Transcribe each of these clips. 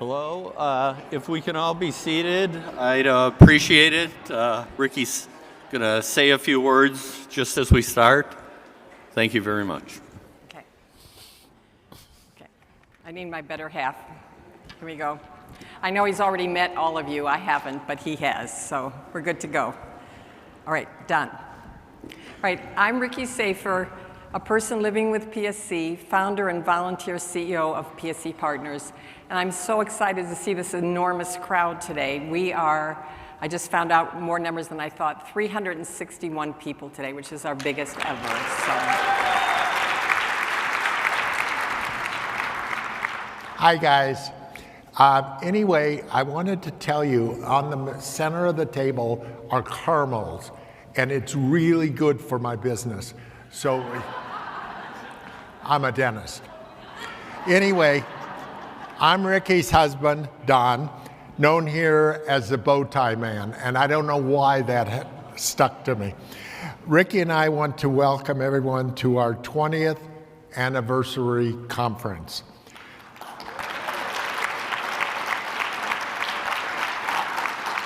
Hello. If we can all be seated, I'd appreciate it. Ricky's going to say a few words just as we start. Thank you very much. Okay. I need my better half. Here we go. I know he's already met all of you. I haven't, but he has, so we're good to go. All right, done. All right, I'm Ricky Safer, a person living with PSC, founder and volunteer CEO of PSC Partners, and I'm so excited to see this enormous crowd today. We are, I just found out more numbers than I thought, 361 people today, which is our biggest ever. Hi, guys. Anyway, I wanted to tell you, on the center of the table are caramels, and it's really good for my business. So, I'm a dentist. Anyway, I'm Ricky's husband, Don, known here as the bow tie man, and I don't know why that stuck to me. Ricky and I want to welcome everyone to our 20th anniversary conference.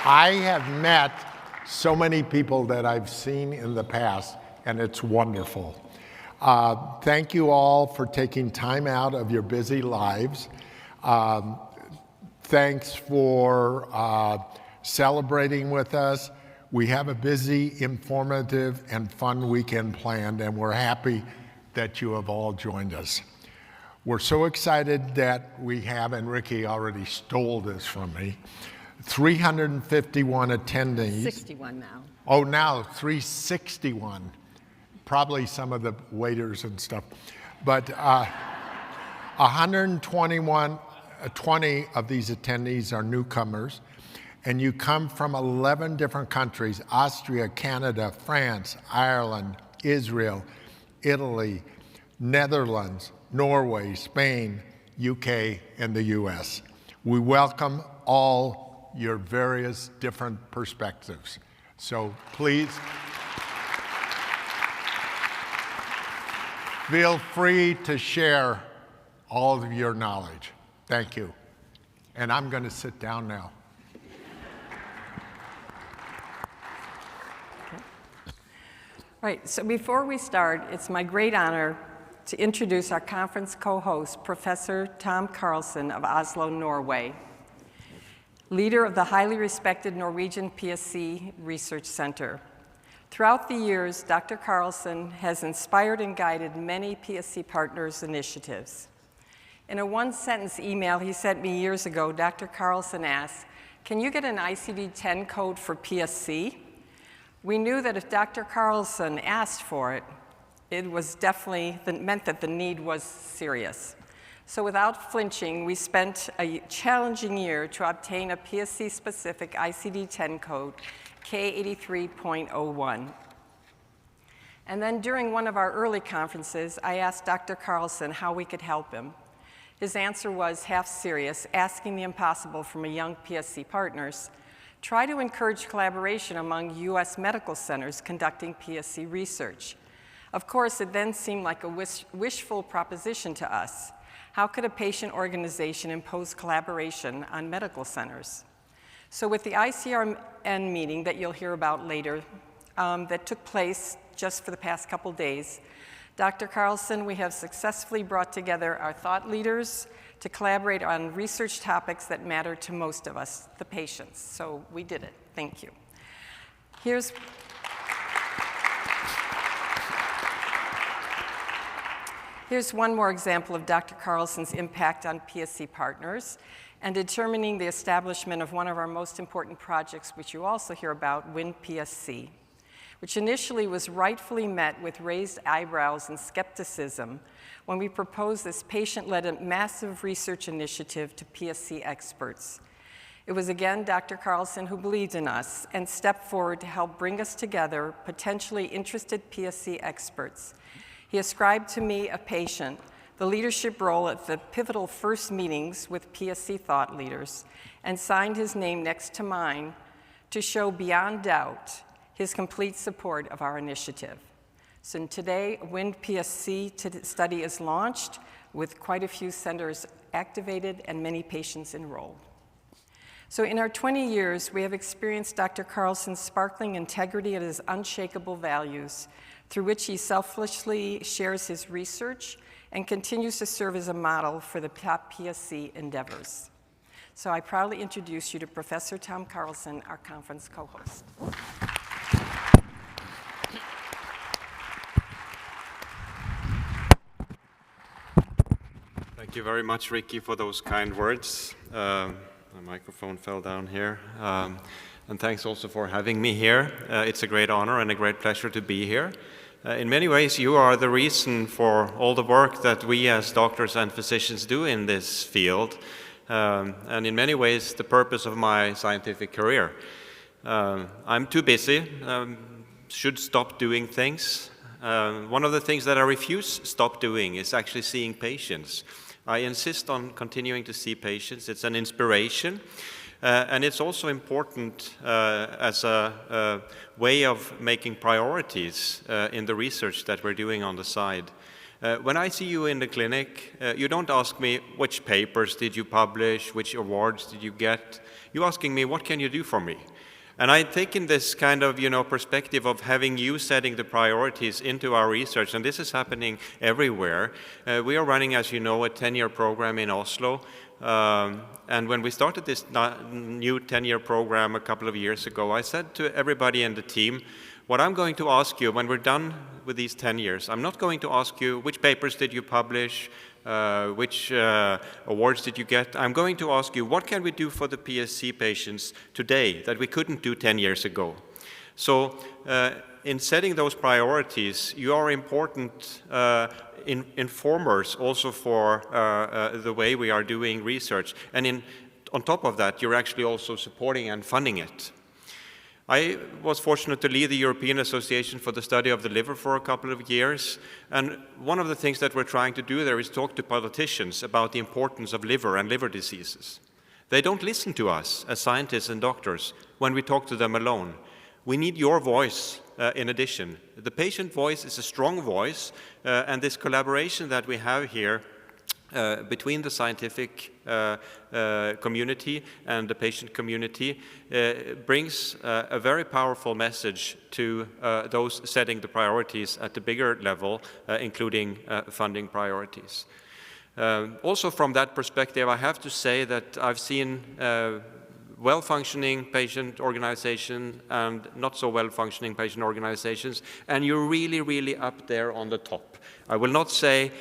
I have met so many people that I've seen in the past, and it's wonderful. Thank you all for taking time out of your busy lives. Thanks for celebrating with us. We have a busy, informative, and fun weekend planned, and we're happy that you have all joined us. We're so excited that we have, and Ricky already stole this from me, 351 attendees. 61 now. Oh, now 361. Probably some of the waiters and stuff. But 20 of these attendees are newcomers, and you come from 11 different countries: Austria, Canada, France, Ireland, Israel, Italy, Netherlands, Norway, Spain, UK, and the US. We welcome all your various different perspectives. So please feel free to share all of your knowledge. Thank you. And I'm going to sit down now. All right, so before we start, it's my great honor to introduce our conference co-host, Professor Tom Karlsen of Oslo, Norway, leader of the highly respected Norwegian PSC Research Center. Throughout the years, Dr. Karlsen has inspired and guided many PSC Partners initiatives. In a one-sentence email he sent me years ago, Dr. Karlsen asked, "Can you get an ICD-10 code for PSC?" We knew that if Dr. Karlsen asked for it, it was definitely meant that the need was serious. So without flinching, we spent a challenging year to obtain a PSC-specific ICD-10 code, K83.01. And then during one of our early conferences, I asked Dr. Karlsen how we could help him. His answer was half serious, asking the impossible from a young PSC Partners: try to encourage collaboration among US medical centers conducting PSC research. Of course, it then seemed like a wishful proposition to us. How could a patient organization impose collaboration on medical centers? So with the ICRN meeting that you'll hear about later, that took place just for the past couple days, Dr. Karlsen, we have successfully brought together our thought leaders to collaborate on research topics that matter to most of us, the patients. So we did it. Thank you. Here's one more example of Dr. Karlsen's impact on PSC Partners and determining the establishment of one of our most important projects, which you also hear about, WIN-PSC, which initially was rightfully met with raised eyebrows and skepticism when we proposed this patient-led massive research initiative to PSC experts. It was again Dr. Karlsen who believed in us and stepped forward to help bring us together potentially interested PSC experts. He ascribed to me, a patient, the leadership role at the pivotal first meetings with PSC thought leaders and signed his name next to mine to show beyond doubt his complete support of our initiative. So today, WIN-PSC study is launched with quite a few centers activated and many patients enrolled. So in our 20 years, we have experienced Dr. Karlsen's sparkling integrity and his unshakable values, through which he selflessly shares his research and continues to serve as a model for the top PSC endeavors. So I proudly introduce you to Professor Tom Karlsen, our conference co-host. Thank you very much, Ricky, for those kind words. My microphone fell down here. And thanks also for having me here. It's a great honor and a great pleasure to be here. In many ways, you are the reason for all the work that we as doctors and physicians do in this field, and in many ways, the purpose of my scientific career. I'm too busy, should stop doing things. One of the things that I refuse stop doing is actually seeing patients. I insist on continuing to see patients. It's an inspiration. And it's also important as a way of making priorities in the research that we're doing on the side. When I see you in the clinic, you don't ask me which papers did you publish, which awards did you get. You're asking me, what can you do for me? And I've taken this kind of, perspective of having you setting the priorities into our research, and this is happening everywhere. We are running, as you know, a 10-year program in Oslo. And when we started this new 10-year program a couple of years ago, I said to everybody in the team, what I'm going to ask you when we're done with these 10 years, I'm not going to ask you which papers did you publish, which awards did you get. I'm going to ask you, what can we do for the PSC patients today that we couldn't do 10 years ago? So in setting those priorities, you are important informers also for the way we are doing research. And on top of that, you're actually also supporting and funding it. I was fortunate to lead the European Association for the Study of the Liver for a couple of years, and one of the things that we're trying to do there is talk to politicians about the importance of liver and liver diseases. They don't listen to us as scientists and doctors when we talk to them alone. We need your voice in addition. The patient voice is a strong voice, and this collaboration that we have here between the scientific community and the patient community brings a very powerful message to those setting the priorities at the bigger level, including funding priorities. Also from that perspective, I have to say that I've seen well-functioning patient organization and not so well-functioning patient organizations, and you're really, really up there on the top. I will not say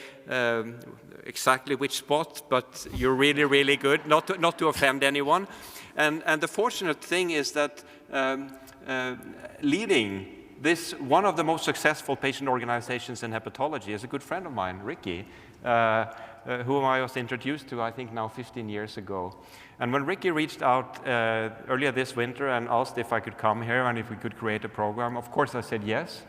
exactly which spot, but you're really, really good, not to offend anyone. And the fortunate thing is that leading this, one of the most successful patient organizations in hepatology, is a good friend of mine, Ricky, whom I was introduced to, I think now 15 years ago. And when Ricky reached out earlier this winter and asked if I could come here and if we could create a program, of course I said yes.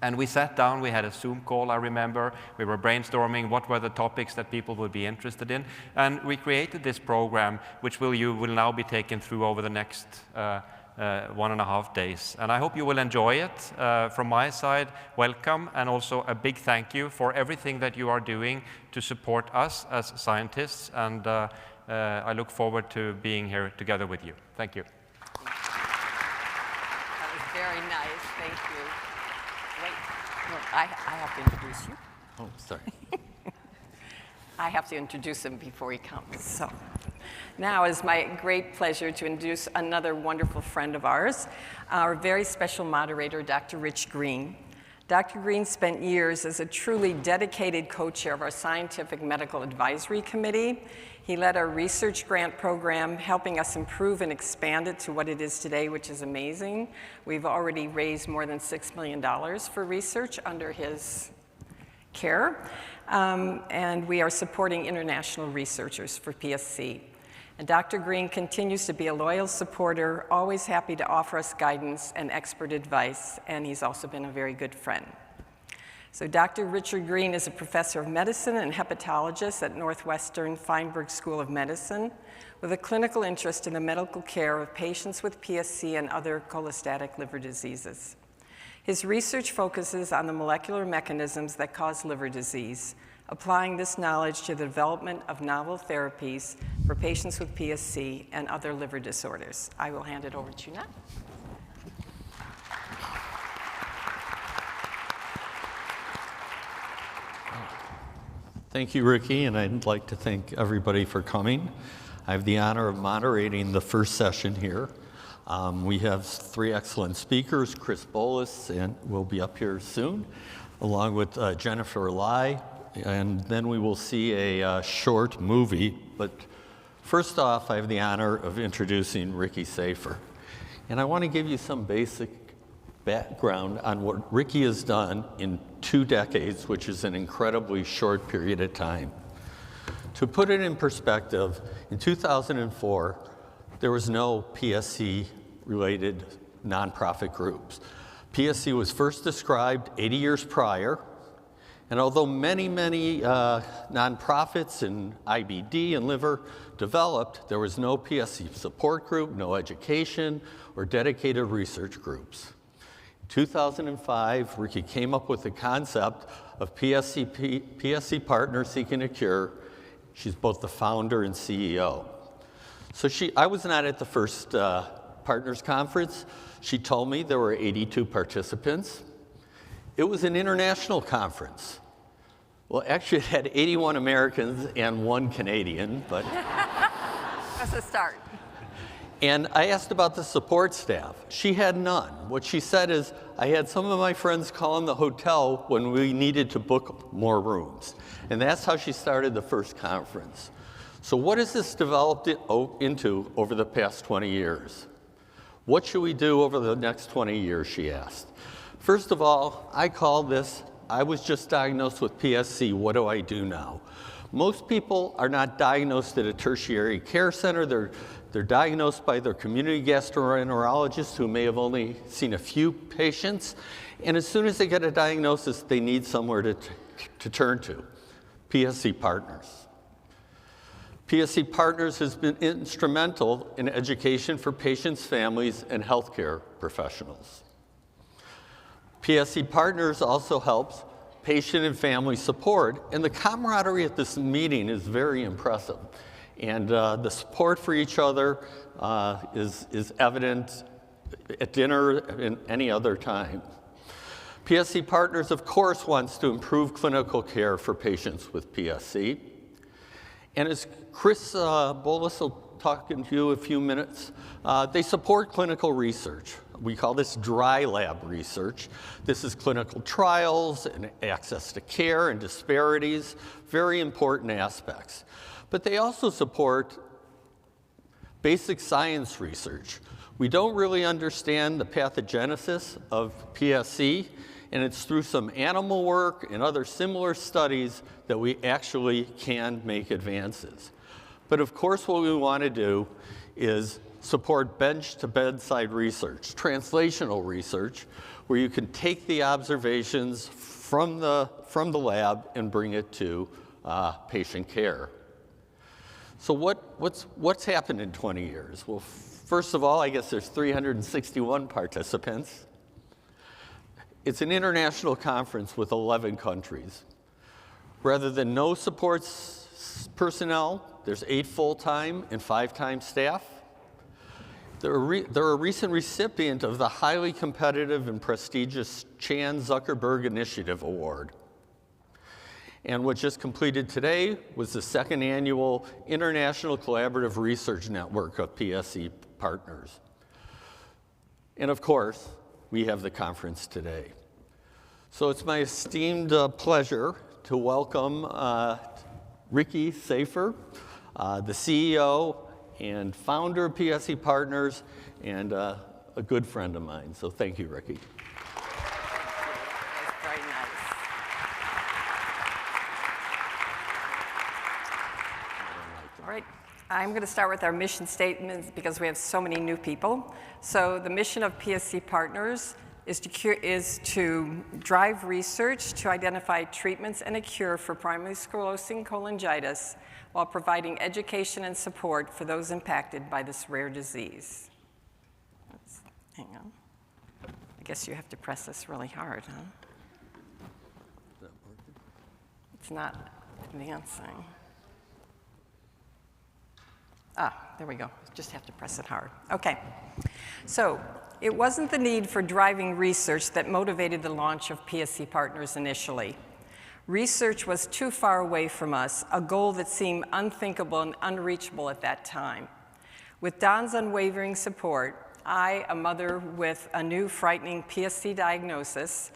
And we sat down, we had a Zoom call, I remember. We were brainstorming what were the topics that people would be interested in. And we created this program, which you will now be taken through over the next 1.5 days. And I hope you will enjoy it. From my side, welcome, and also a big thank you for everything that you are doing to support us as scientists. And I look forward to being here together with you. Thank you. That was very nice. Thank you. Wait, no, I have to introduce you. Oh, sorry. I have to introduce him before he comes. So now it's my great pleasure to introduce another wonderful friend of ours, our very special moderator, Dr. Rich Green. Dr. Green spent years as a truly dedicated co-chair of our Scientific Medical Advisory Committee. He led our research grant program, helping us improve and expand it to what it is today, which is amazing. We've already raised more than $6 million for research under his care, and we are supporting international researchers for PSC. And Dr. Green continues to be a loyal supporter, always happy to offer us guidance and expert advice, and he's also been a very good friend. So Dr. Richard Green is a professor of medicine and hepatologist at Northwestern Feinberg School of Medicine, with a clinical interest in the medical care of patients with PSC and other cholestatic liver diseases. His research focuses on the molecular mechanisms that cause liver disease, applying this knowledge to the development of novel therapies for patients with PSC and other liver disorders. I will hand it over to you now. Thank you, Ricky, and I'd like to thank everybody for coming. I have the honor of moderating the first session here. We have three excellent speakers. Chris Bowlus will be up here soon, along with Jennifer Lai, and then we will see a short movie. But first off, I have the honor of introducing Ricky Safer. And I want to give you some basic background on what Ricky has done in 2 decades, which is an incredibly short period of time. To put it in perspective, in 2004, there was no PSC-related nonprofit groups. PSC was first described 80 years prior, and although many nonprofits in IBD and liver developed, there was no PSC support group, no education, or dedicated research groups. In 2005, Ricky came up with the concept of PSC Partners Seeking a Cure. She's both the founder and CEO. So I was not at the first Partners Conference. She told me there were 82 participants. It was an international conference. Well, actually, it had 81 Americans and 1 Canadian, but... That's a start. And I asked about the support staff. She had none. What she said is, I had some of my friends call in the hotel when we needed to book more rooms. And that's how she started the first conference. So what has this developed into over the past 20 years? What should we do over the next 20 years, she asked. First of all, I call this, I was just diagnosed with PSC, what do I do now? Most people are not diagnosed at a tertiary care center. They're diagnosed by their community gastroenterologist who may have only seen a few patients. And as soon as they get a diagnosis, they need somewhere to turn to, PSC Partners. PSC Partners has been instrumental in education for patients, families, and healthcare professionals. PSC Partners also helps patient and family support, and the camaraderie at this meeting is very impressive. And the support for each other is evident at dinner and any other time. PSC Partners, of course, wants to improve clinical care for patients with PSC. And as Chris Bowlus will talk to you in a few minutes, they support clinical research. We call this dry lab research. This is clinical trials and access to care and disparities, very important aspects. But they also support basic science research. We don't really understand the pathogenesis of PSC, and it's through some animal work and other similar studies that we actually can make advances. But of course, what we want to do is support bench-to-bedside research, translational research, where you can take the observations from the lab and bring it to patient care. So what's happened in 20 years? Well, first of all, I guess there's 361 participants. It's an international conference with 11 countries. Rather than no support personnel, there's 8 full-time and 5-time staff. They're a recent recipient of the highly competitive and prestigious Chan Zuckerberg Initiative Award. And what just completed today was the 2nd annual International Collaborative Research Network of PSC Partners. And of course, we have the conference today. So it's my esteemed pleasure to welcome Ricky Safer, the CEO and founder of PSC Partners, and a good friend of mine. So thank you, Ricky. That's very nice. All right, I'm going to start with our mission statements because we have so many new people. So the mission of PSC Partners is to drive research to identify treatments and a cure for primary sclerosing cholangitis while providing education and support for those impacted by this rare disease. Hang on. I guess you have to press this really hard, huh? It's not. advancing. There we go. Just have to press it hard. Okay. So it wasn't the need for driving research that motivated the launch of PSC Partners initially. Research was too far away from us, a goal that seemed unthinkable and unreachable at that time. With Don's unwavering support, I, a mother with a new frightening PSC diagnosis,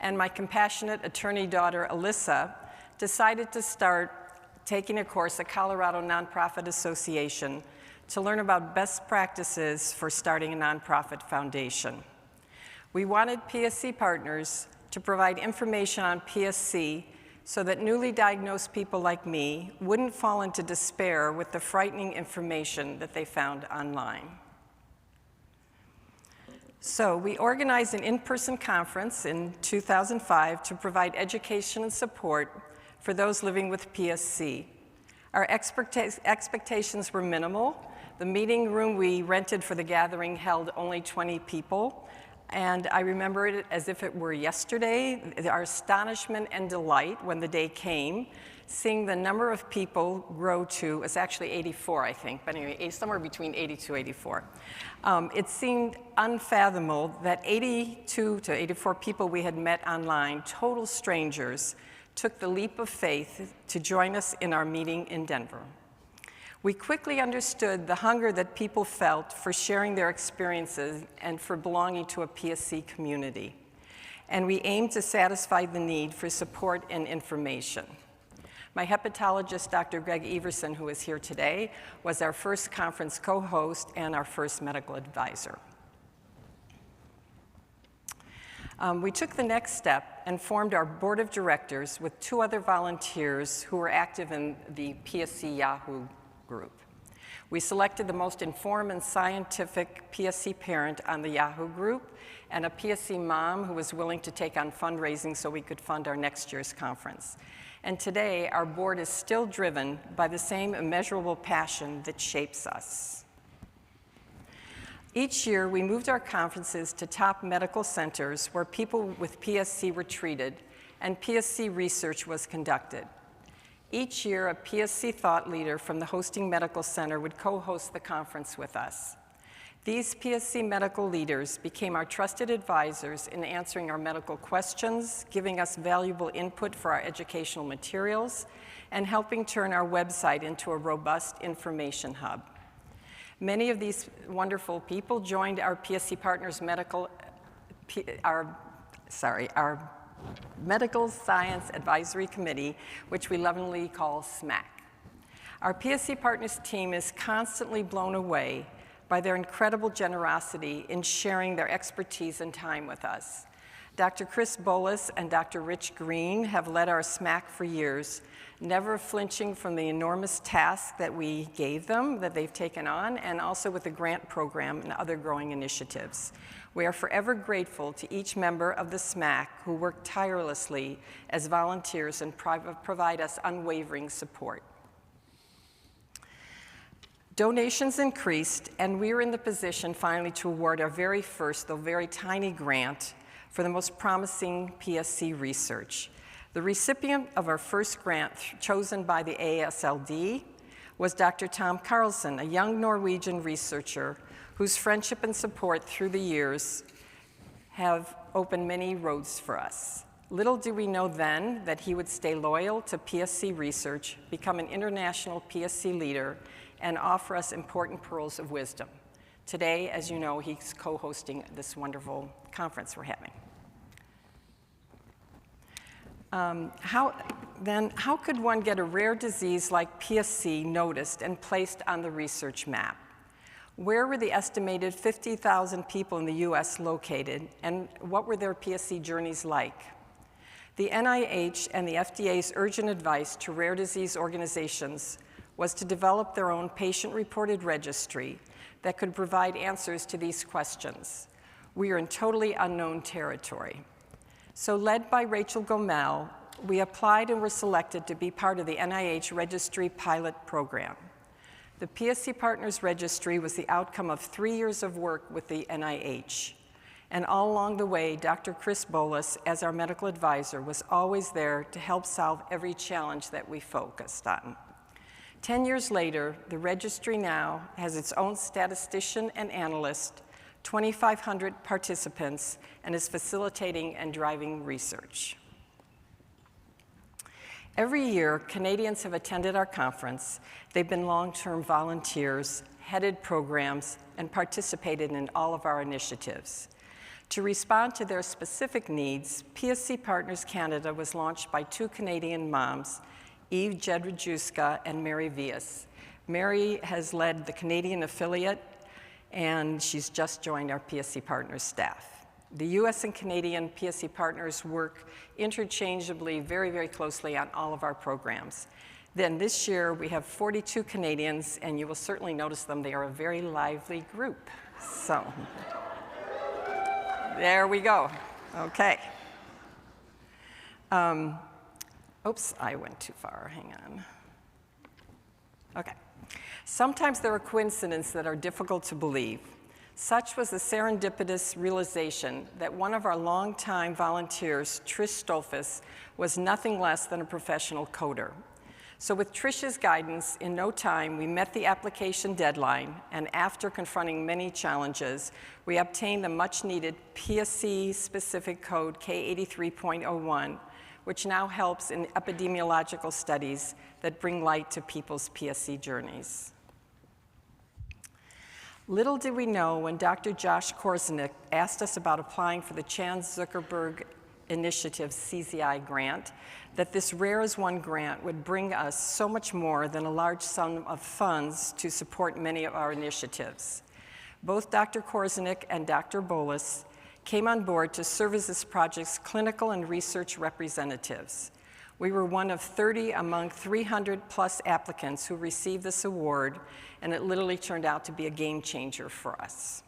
and my compassionate attorney daughter, Alyssa, decided to start taking a course at Colorado Nonprofit Association to learn about best practices for starting a nonprofit foundation. We wanted PSC Partners to provide information on PSC so that newly diagnosed people like me wouldn't fall into despair with the frightening information that they found online. So we organized an in-person conference in 2005 to provide education and support for those living with PSC. Our expectations were minimal. The meeting room we rented for the gathering held only 20 people, and I remember it as if it were yesterday, our astonishment and delight when the day came, seeing the number of people grow to, it's actually 84, I think, but anyway, somewhere between 82 and 84. It seemed unfathomable that 82 to 84 people we had met online, total strangers, took the leap of faith to join us in our meeting in Denver. We quickly understood the hunger that people felt for sharing their experiences and for belonging to a PSC community. And we aimed to satisfy the need for support and information. My hepatologist, Dr. Greg Everson, who is here today, was our first conference co-host and our first medical advisor. We took the next step and formed our board of directors with 2 other volunteers who were active in the PSC Yahoo group. We selected the most informed and scientific PSC parent on the Yahoo group and a PSC mom who was willing to take on fundraising so we could fund our next year's conference. And today, our board is still driven by the same immeasurable passion that shapes us. Each year, we moved our conferences to top medical centers where people with PSC were treated and PSC research was conducted. Each year, a PSC thought leader from the hosting medical center would co-host the conference with us. These PSC medical leaders became our trusted advisors in answering our medical questions, giving us valuable input for our educational materials, and helping turn our website into a robust information hub. Many of these wonderful people joined our PSC Partners our Medical Science Advisory Committee, which we lovingly call SMAC. Our PSC Partners team is constantly blown away by their incredible generosity in sharing their expertise and time with us. Dr. Chris Bowlus and Dr. Rich Green have led our SMAC for years, never flinching from the enormous task that we gave them, that they've taken on, and also with the grant program and other growing initiatives. We are forever grateful to each member of the SMAC who work tirelessly as volunteers and provide us unwavering support. Donations increased, and we were in the position finally to award our very first, though very tiny, grant for the most promising PSC research. The recipient of our first grant, chosen by the AASLD, was Dr. Tom Karlsen, a young Norwegian researcher whose friendship and support through the years have opened many roads for us. Little did we know then that he would stay loyal to PSC research, become an international PSC leader, and offer us important pearls of wisdom. Today, as you know, he's co-hosting this wonderful conference we're having. How could one get a rare disease like PSC noticed and placed on the research map? Where were the estimated 50,000 people in the US located, and what were their PSC journeys like? The NIH and the FDA's urgent advice to rare disease organizations was to develop their own patient-reported registry that could provide answers to these questions. We are in totally unknown territory. So led by Rachel Gomel, we applied and were selected to be part of the NIH Registry pilot program. The PSC Partners Registry was the outcome of 3 years of work with the NIH. And all along the way, Dr. Chris Bowlus, as our medical advisor, was always there to help solve every challenge that we focused on. 10 years later, the registry now has its own statistician and analyst, 2,500 participants, and is facilitating and driving research. Every year, Canadians have attended our conference. They've been long-term volunteers, headed programs, and participated in all of our initiatives. To respond to their specific needs, PSC Partners Canada was launched by two Canadian moms, Eve Jedrzejewska and Mary Vias. Mary has led the Canadian affiliate, and she's just joined our PSC Partners staff. The US and Canadian PSC Partners work interchangeably very, very closely on all of our programs. Then this year, we have 42 Canadians, and you will certainly notice them. They are a very lively group. So. There we go. Okay. Oops, I went too far. Hang on. Okay. Sometimes there are coincidences that are difficult to believe. Such was the serendipitous realization that one of our longtime volunteers, Trish Stolfus, was nothing less than a professional coder. So with Trish's guidance, in no time, we met the application deadline, and after confronting many challenges, we obtained the much-needed PSC-specific code K83.01, which now helps in epidemiological studies that bring light to people's PSC journeys. Little did we know when Dr. Josh Korzenick asked us about applying for the Chan Zuckerberg Initiative CZI grant, that this Rare as One grant would bring us so much more than a large sum of funds to support many of our initiatives. Both Dr. Korzenick and Dr. Bowlus came on board to serve as this project's clinical and research representatives. We were one of 30 among 300 plus applicants who received this award, and it literally turned out to be a game changer for us.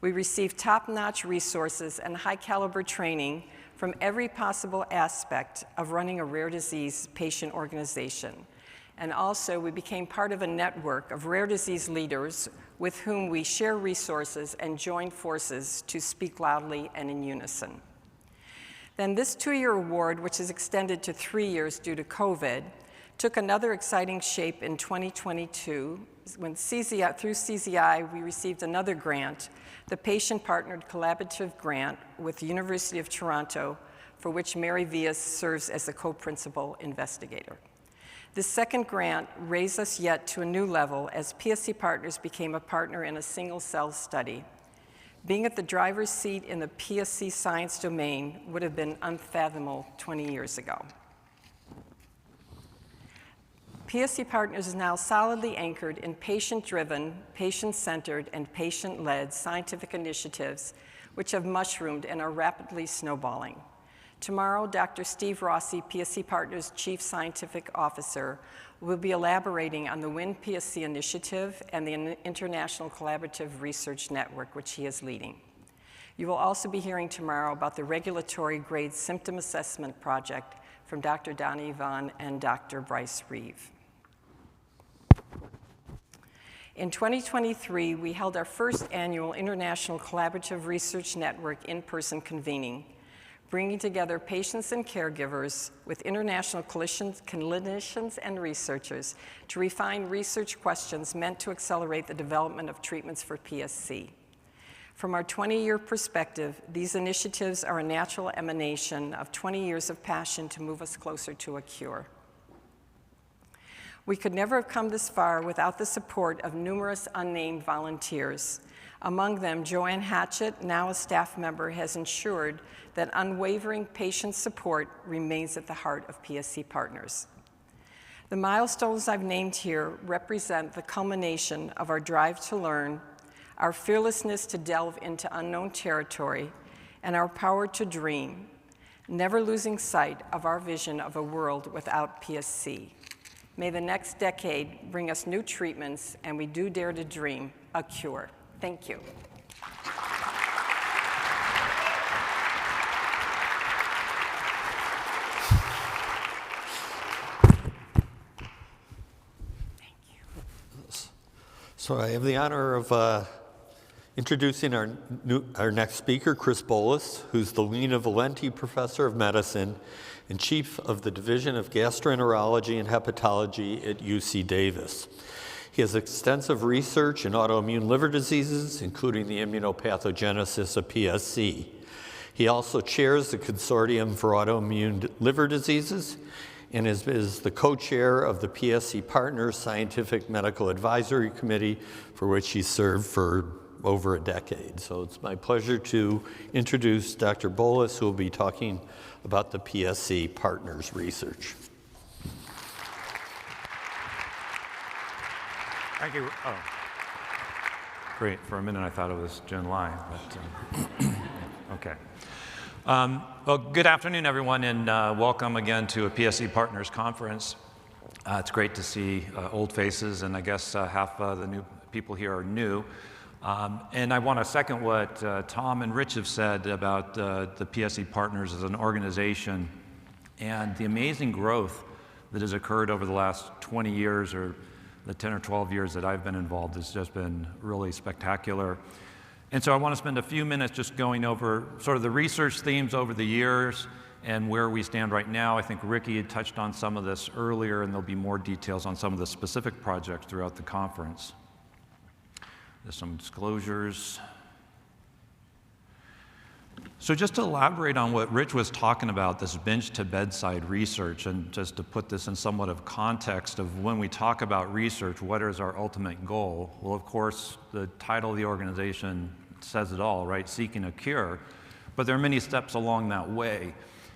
We received top-notch resources and high-caliber training from every possible aspect of running a rare disease patient organization. And also, we became part of a network of rare disease leaders with whom we share resources and join forces to speak loudly and in unison. Then this 2-year award, which is extended to 3 years due to COVID, took another exciting shape in 2022 when through CZI, we received another grant, the Patient-Partnered Collaborative Grant with the University of Toronto, for which Mary Vias serves as the co-principal investigator. This second grant raised us yet to a new level as PSC Partners became a partner in a single-cell study. Being at the driver's seat in the PSC science domain would have been unfathomable 20 years ago. PSC Partners is now solidly anchored in patient-driven, patient-centered, and patient-led scientific initiatives which have mushroomed and are rapidly snowballing. Tomorrow, Dr. Steve Rossi, PSC Partners Chief Scientific Officer, will be elaborating on the WIN-PSC initiative and the International Collaborative Research Network, which he is leading. You will also be hearing tomorrow about the Regulatory Grade Symptom Assessment Project from Dr. Donnie Yvonne and Dr. Bryce Reeve. In 2023, we held our first annual International Collaborative Research Network in-person convening, bringing together patients and caregivers with international clinicians and researchers to refine research questions meant to accelerate the development of treatments for PSC. From our 20-year perspective, these initiatives are a natural emanation of 20 years of passion to move us closer to a cure. We could never have come this far without the support of numerous unnamed volunteers. Among them, Joanne Hatchett, now a staff member, has ensured that unwavering patient support remains at the heart of PSC Partners. The milestones I've named here represent the culmination of our drive to learn, our fearlessness to delve into unknown territory, and our power to dream, never losing sight of our vision of a world without PSC. May the next decade bring us new treatments, and we do dare to dream a cure. Thank you. So I have the honor of Introducing our next speaker, Chris Bowlus, who's the Lena Valenti Professor of Medicine and Chief of the Division of Gastroenterology and Hepatology at UC Davis. He has extensive research in autoimmune liver diseases, including the immunopathogenesis of PSC. He also chairs the Consortium for Autoimmune Liver Diseases and is the co-chair of the PSC Partners Scientific Medical Advisory Committee, for which he served for over a decade. So it's my pleasure to introduce Dr. Bowlus, who will be talking about the PSC Partners research. Thank you. Oh, great. For a minute I thought it was Jen Lai, but okay. Well, good afternoon, everyone, and welcome again to a PSC Partners Conference. It's great to see old faces, and I guess half the new people here are new. And I want to second what Tom and Rich have said about the PSC Partners as an organization and the amazing growth that has occurred over the last 20 years or the 10 or 12 years that I've been involved. Has just been really spectacular. And so I want to spend a few minutes just going over sort of the research themes over the years and where we stand right now. I think Ricky had touched on some of this earlier, and there'll be more details on some of the specific projects throughout the conference. There's some disclosures. So just to elaborate on what Rich was talking about, this bench to bedside research, and just to put this in somewhat of context of when we talk about research, what is our ultimate goal? Well, of course, the title of the organization says it all, right? Seeking a cure. But there are many steps along that way.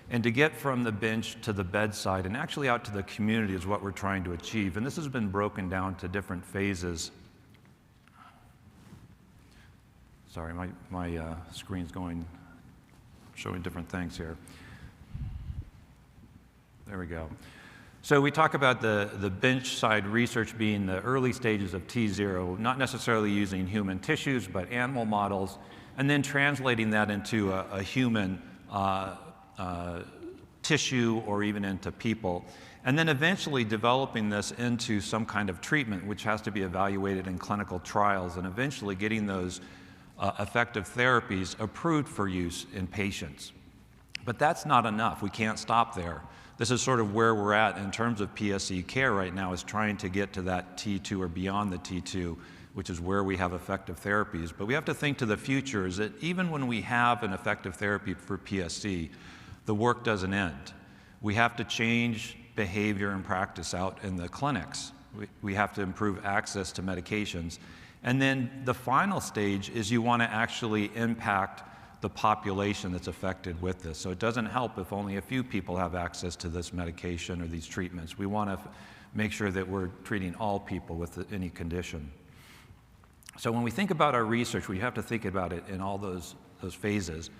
And to get from the bench to the bedside and actually out to the community is what we're trying to achieve. And this has been broken down to different phases. Sorry, my screen's showing different things here. There we go. So we talk about the bench side research being the early stages of T0, not necessarily using human tissues, but animal models, and then translating that into a human tissue or even into people. And then eventually developing this into some kind of treatment, which has to be evaluated in clinical trials, and eventually getting those effective therapies approved for use in patients. But that's not enough. We can't stop there. This is sort of where we're at in terms of PSC care right now, is trying to get to that T2 or beyond the T2, which is where we have effective therapies. But we have to think to the future, is that even when we have an effective therapy for PSC, the work doesn't end. We have to change behavior and practice out in the clinics. We have to improve access to medications. And then the final stage is you want to actually impact the population that's affected with this. So it doesn't help if only a few people have access to this medication or these treatments. We want to make sure that we're treating all people with any condition. So when we think about our research, we have to think about it in all those phases.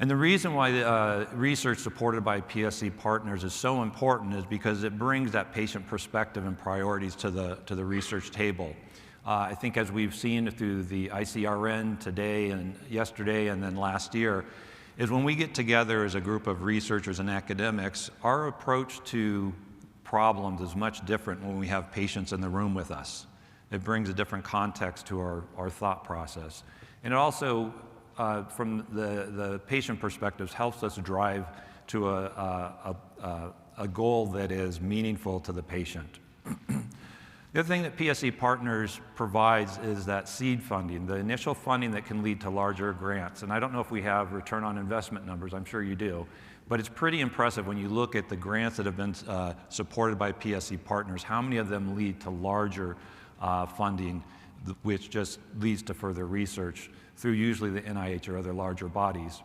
And the reason why research supported by PSC Partners is so important is because it brings that patient perspective and priorities to the research table. I think as we've seen through the ICRN today and yesterday and then last year, is when we get together as a group of researchers and academics, our approach to problems is much different when we have patients in the room with us. It brings a different context to our thought process. And it also, from the patient perspectives, helps us drive to a goal that is meaningful to the patient. The other thing that PSC Partners provides is that seed funding, the initial funding that can lead to larger grants. And I don't know if we have return on investment numbers, I'm sure you do, but it's pretty impressive when you look at the grants that have been supported by PSC Partners, how many of them lead to larger funding, which just leads to further research through usually the NIH or other larger bodies.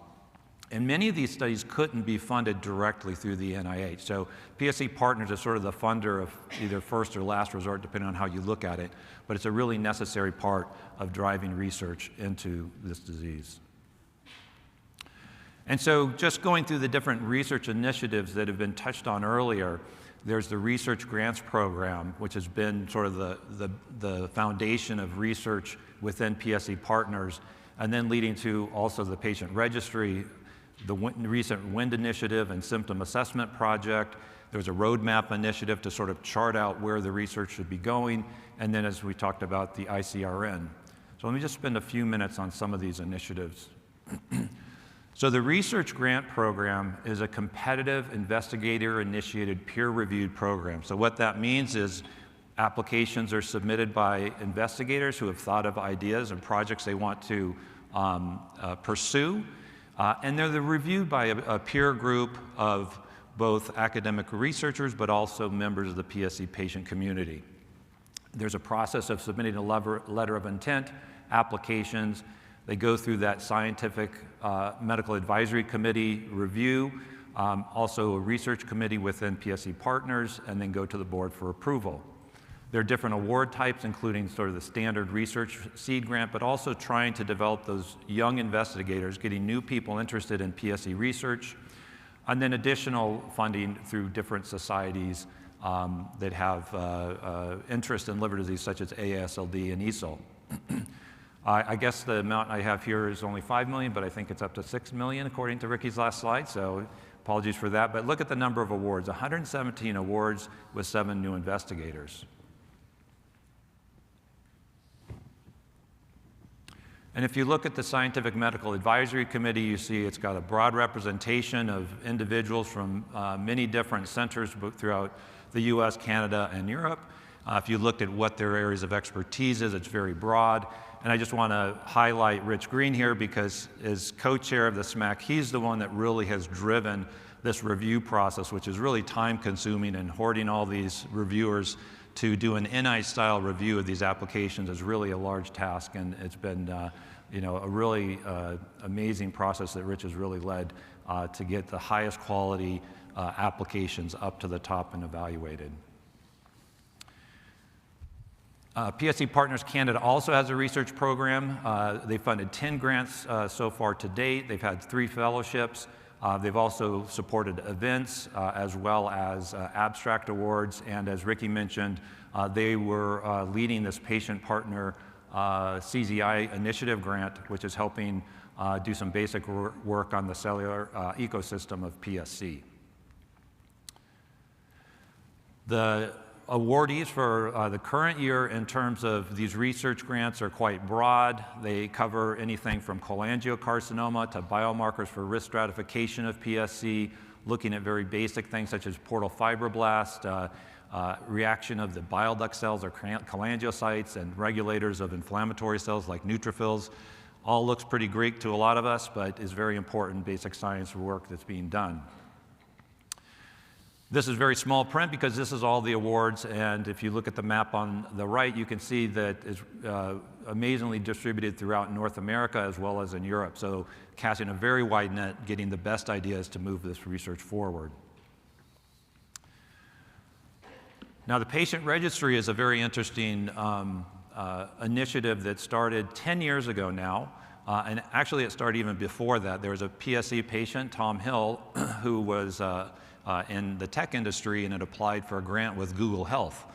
And many of these studies couldn't be funded directly through the NIH. So PSC Partners is sort of the funder of either first or last resort, depending on how you look at it, but it's a really necessary part of driving research into this disease. And so just going through the different research initiatives that have been touched on earlier, there's the Research Grants Program, which has been sort of the foundation of research within PSC Partners, and then leading to also the Patient Registry, the recent WIND initiative and symptom assessment project. There's a roadmap initiative to sort of chart out where the research should be going. And then as we talked about, the ICRN. So let me just spend a few minutes on some of these initiatives. So the research grant program is a competitive investigator-initiated peer-reviewed program. So what that means is applications are submitted by investigators who have thought of ideas and projects they want to pursue, and they're reviewed by a peer group of both academic researchers but also members of the PSC patient community. There's a process of submitting a letter of intent, applications. They go through that scientific medical advisory committee review, also a research committee within PSC partners, and then go to the board for approval. There are different award types, including sort of the standard research seed grant, but also trying to develop those young investigators, getting new people interested in PSC research, and then additional funding through different societies that have interest in liver disease, such as AASLD and EASL. I guess the amount I have here is only $5 million, but I think it's up to $6 million according to Ricky's last slide, so apologies for that. But look at the number of awards, 117 awards with 7 new investigators. And if you look at the Scientific Medical Advisory Committee, you see it's got a broad representation of individuals from many different centers throughout the US, Canada, and Europe. If you looked at what their areas of expertise is, it's very broad. And I just want to highlight Rich Green here because as co-chair of the SMAC, he's the one that really has driven this review process, which is really time-consuming, and hoarding all these reviewers to do an NI-style review of these applications is really a large task, and it's been a really amazing process that Rich has really led to get the highest quality applications up to the top and evaluated. PSC Partners Canada also has a research program. They funded 10 grants so far to date. They've had 3 fellowships. They've also supported events as well as abstract awards. And as Ricky mentioned, they were leading this patient partner CZI initiative grant, which is helping do some basic work on the cellular ecosystem of PSC. The awardees for the current year in terms of these research grants are quite broad. They cover anything from cholangiocarcinoma to biomarkers for risk stratification of PSC, looking at very basic things such as portal fibroblast, reaction of the bile duct cells or cholangiocytes, and regulators of inflammatory cells like neutrophils. All looks pretty Greek to a lot of us, but is very important basic science work that's being done. This is very small print because this is all the awards, and if you look at the map on the right, you can see that it's amazingly distributed throughout North America as well as in Europe. So casting a very wide net, getting the best ideas to move this research forward. Now, the patient registry is a very interesting initiative that started 10 years ago now. And actually, it started even before that. There was a PSC patient, Tom Hill, who was in the tech industry and had applied for a grant with Google Health.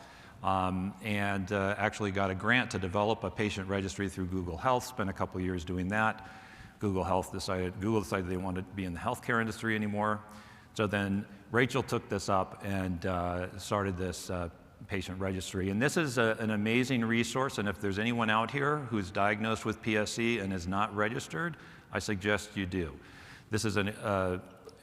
And actually got a grant to develop a patient registry through Google Health, spent a couple years doing that. Google decided they wanted to be in the healthcare industry anymore. So then Rachel took this up and started this patient registry. And this is an amazing resource, and if there's anyone out here who's diagnosed with PSC and is not registered, I suggest you do. This is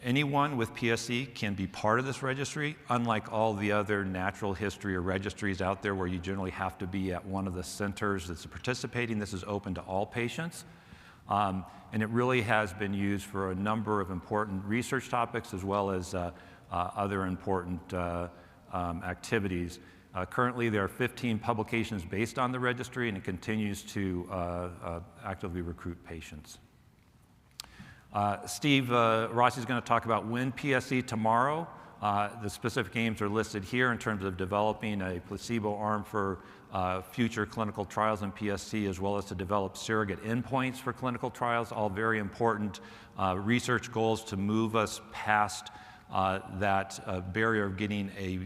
anyone with PSC can be part of this registry, unlike all the other natural history or registries out there where you generally have to be at one of the centers that's participating. This is open to all patients. And it really has been used for a number of important research topics as well as other important activities. Currently, there are 15 publications based on the registry, and it continues to actively recruit patients. Steve Rossi is going to talk about Win PSC tomorrow. The specific aims are listed here in terms of developing a placebo arm for future clinical trials in PSC, as well as to develop surrogate endpoints for clinical trials, all very important research goals to move us past that barrier of getting a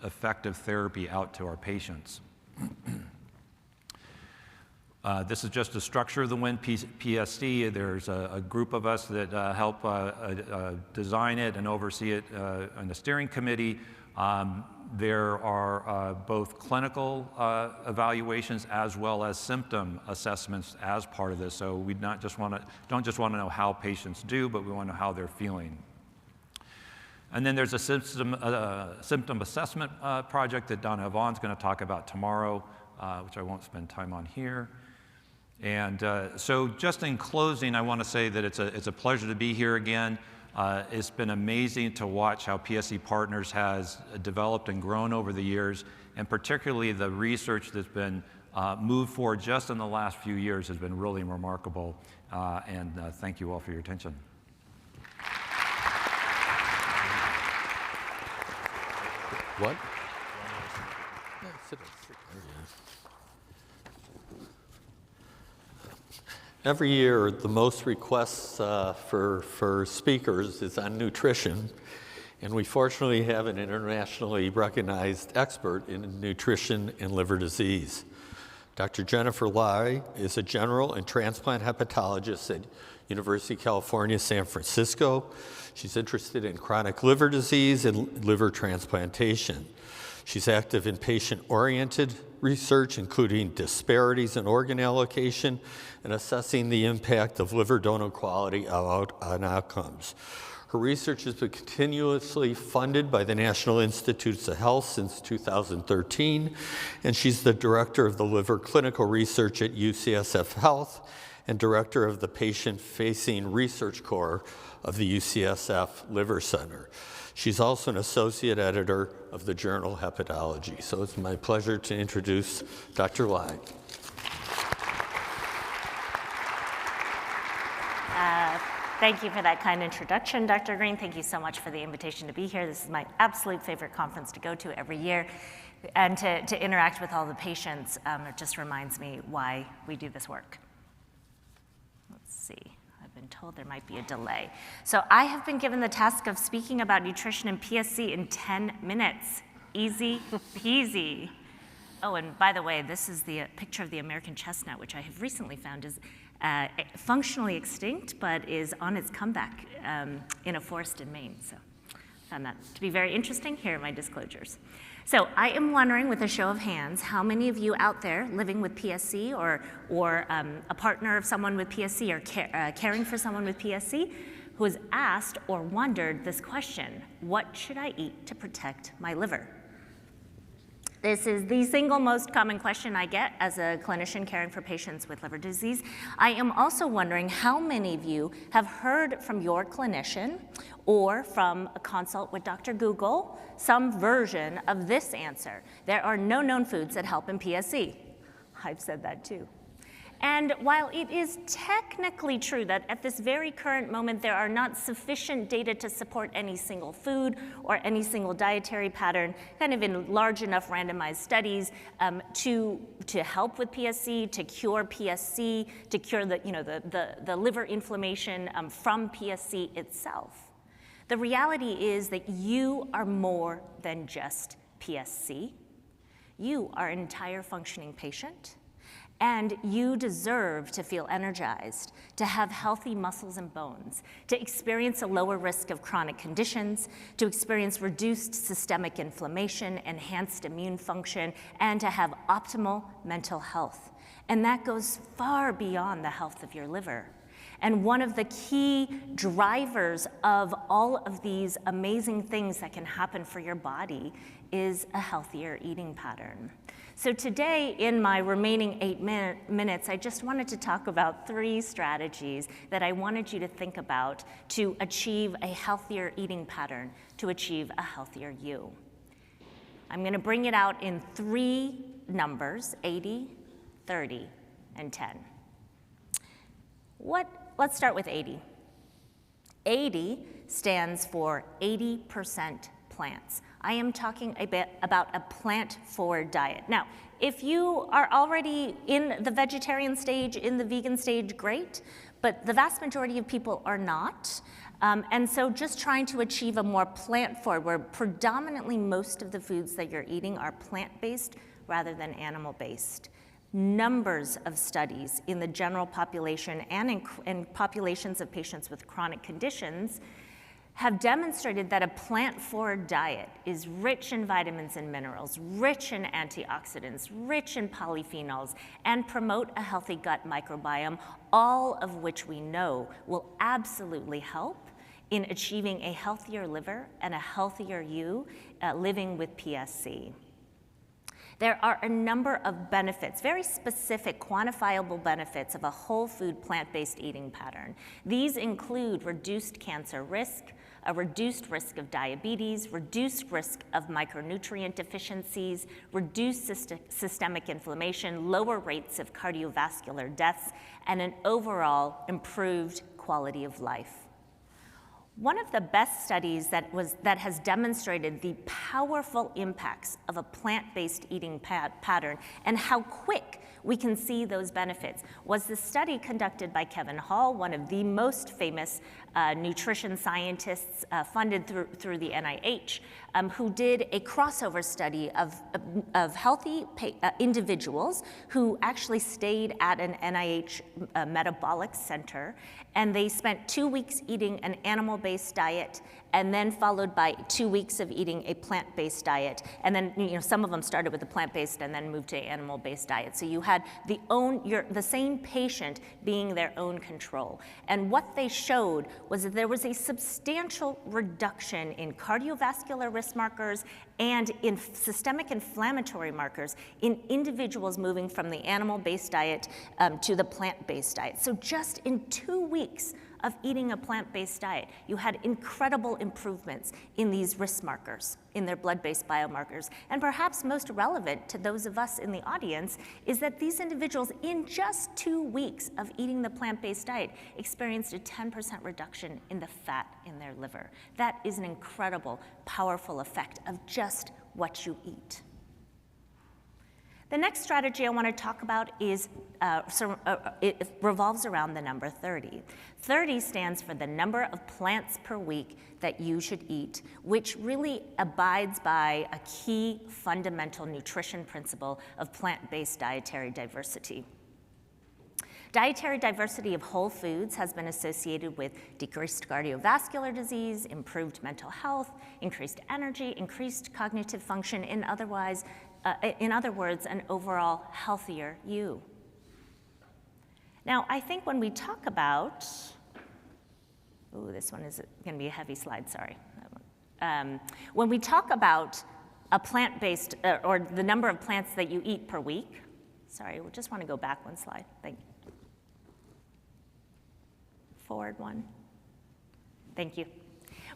effective therapy out to our patients. This is just a structure of the WIN PSC. There's a group of us that help design it and oversee it in the steering committee. There are both clinical evaluations as well as symptom assessments as part of this. So we don't just want to know how patients do, but we want to know how they're feeling. And then there's a symptom assessment project that Donna Yvonne's going to talk about tomorrow, which I won't spend time on here. And so just in closing, I want to say that it's a pleasure to be here again. It's been amazing to watch how PSC Partners has developed and grown over the years, and particularly the research that's been moved forward just in the last few years has been really remarkable. And thank you all for your attention. What? Every year, the most requests for speakers is on nutrition, and we fortunately have an internationally recognized expert in nutrition and liver disease. Dr. Jennifer Lai is a general and transplant hepatologist at University of California, San Francisco. She's interested in chronic liver disease and liver transplantation. She's active in patient-oriented research, including disparities in organ allocation and assessing the impact of liver donor quality on outcomes. Her research has been continuously funded by the National Institutes of Health since 2013, and she's the director of the liver clinical research at UCSF Health and director of the patient-facing research core of the UCSF Liver Center. She's also an associate editor of the journal Hepatology. So it's my pleasure to introduce Dr. Lai. Thank you for that kind introduction, Dr. Green. Thank you so much for the invitation to be here. This is my absolute favorite conference to go to every year. And to interact with all the patients, it just reminds me why we do this work. Let's see. I've been told there might be a delay. So I have been given the task of speaking about nutrition and PSC in 10 minutes. Easy peasy. Oh, and by the way, this is the picture of the American chestnut, which I have recently found is functionally extinct, but is on its comeback in a forest in Maine. So I found that to be very interesting. Here are my disclosures. So I am wondering, with a show of hands, how many of you out there living with PSC or a partner of someone with PSC or caring for someone with PSC who has asked or wondered this question: what should I eat to protect my liver? This is the single most common question I get as a clinician caring for patients with liver disease. I am also wondering how many of you have heard from your clinician or from a consult with Dr. Google some version of this answer: there are no known foods that help in PSC. I've said that too. And while it is technically true that at this very current moment there are not sufficient data to support any single food or any single dietary pattern, kind of in large enough randomized studies to help with PSC, to cure PSC, to cure the liver inflammation from PSC itself, the reality is that you are more than just PSC. You are an entire functioning patient. And you deserve to feel energized, to have healthy muscles and bones, to experience a lower risk of chronic conditions, to experience reduced systemic inflammation, enhanced immune function, and to have optimal mental health. And that goes far beyond the health of your liver. And one of the key drivers of all of these amazing things that can happen for your body is a healthier eating pattern. So today, in my remaining 8 minutes, I just wanted to talk about 3 strategies that I wanted you to think about to achieve a healthier eating pattern, to achieve a healthier you. I'm going to bring it out in 3 numbers: 80, 30, and 10. Let's start with 80. 80 stands for 80% plants. I am talking a bit about a plant-forward diet. Now, if you are already in the vegetarian stage, in the vegan stage, great, but the vast majority of people are not. And so just trying to achieve a more plant-forward, where predominantly most of the foods that you're eating are plant-based rather than animal-based. Numbers of studies in the general population and in populations of patients with chronic conditions have demonstrated that a plant-forward diet is rich in vitamins and minerals, rich in antioxidants, rich in polyphenols, and promote a healthy gut microbiome, all of which we know will absolutely help in achieving a healthier liver and a healthier you living with PSC. There are a number of benefits, very specific, quantifiable benefits of a whole food plant-based eating pattern. These include reduced cancer risk, a reduced risk of diabetes, reduced risk of micronutrient deficiencies, reduced systemic inflammation, lower rates of cardiovascular deaths, and an overall improved quality of life. One of the best studies that has demonstrated the powerful impacts of a plant-based eating pattern and how quick we can see those benefits was the study conducted by Kevin Hall, one of the most famous nutrition scientists funded through the NIH, who did a crossover study of healthy individuals who actually stayed at an NIH metabolic center, and they spent 2 weeks eating an animal-based diet, and then followed by 2 weeks of eating a plant-based diet. And then, some of them started with a plant-based and then moved to animal-based diet. So you had the same patient being their own control. And what they showed was that there was a substantial reduction in cardiovascular risk markers and in systemic inflammatory markers in individuals moving from the animal-based diet to the plant-based diet. So just in 2 weeks of eating a plant-based diet, you had incredible improvements in these risk markers, in their blood-based biomarkers. And perhaps most relevant to those of us in the audience is that these individuals, in just 2 weeks of eating the plant-based diet, experienced a 10% reduction in the fat in their liver. That is an incredible, powerful effect of just what you eat. The next strategy I want to talk about is, it revolves around the number 30. 30 stands for the number of plants per week that you should eat, which really abides by a key fundamental nutrition principle of plant-based dietary diversity. Dietary diversity of whole foods has been associated with decreased cardiovascular disease, improved mental health, increased energy, increased cognitive function, in other words, an overall healthier you. Now, I think when we talk about, this one is going to be a heavy slide, sorry. When we talk about a plant-based, or the number of plants that you eat per week, sorry, we just want to go back one slide, thank you. Forward one. Thank you.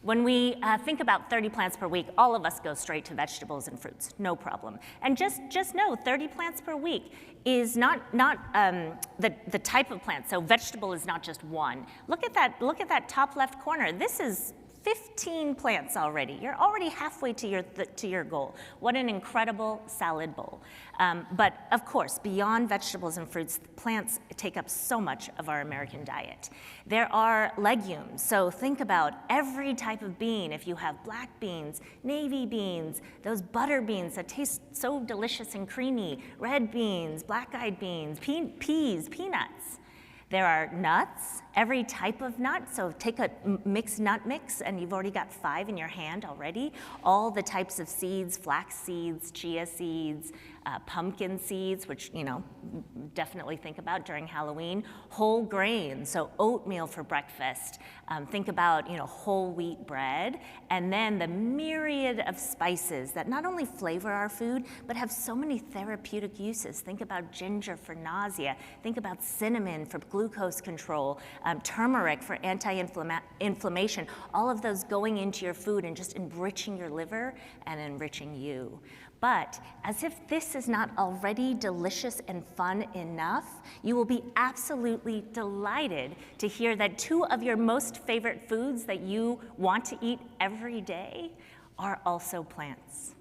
When we think about 30 plants per week, all of us go straight to vegetables and fruits, no problem. And just know, 30 plants per week is not the type of plant. So vegetable is not just one. Look at that top left corner. This is 15 plants already. You're already halfway to your goal. What an incredible salad bowl. But of course, beyond vegetables and fruits, plants take up so much of our American diet. There are legumes, so think about every type of bean. If you have black beans, navy beans, those butter beans that taste so delicious and creamy, red beans, black-eyed beans, peas, peanuts. There are nuts, every type of nut, so take a mixed nut mix and you've already got 5 in your hand already. All the types of seeds, flax seeds, chia seeds, pumpkin seeds, which, definitely think about during Halloween. Whole grains, so oatmeal for breakfast. Think about, whole wheat bread. And then the myriad of spices that not only flavor our food, but have so many therapeutic uses. Think about ginger for nausea. Think about cinnamon for glucose control. Turmeric for anti-inflammation. All of those going into your food and just enriching your liver and enriching you. But as if this is not already delicious and fun enough, you will be absolutely delighted to hear that 2 of your most favorite foods that you want to eat every day are also plants.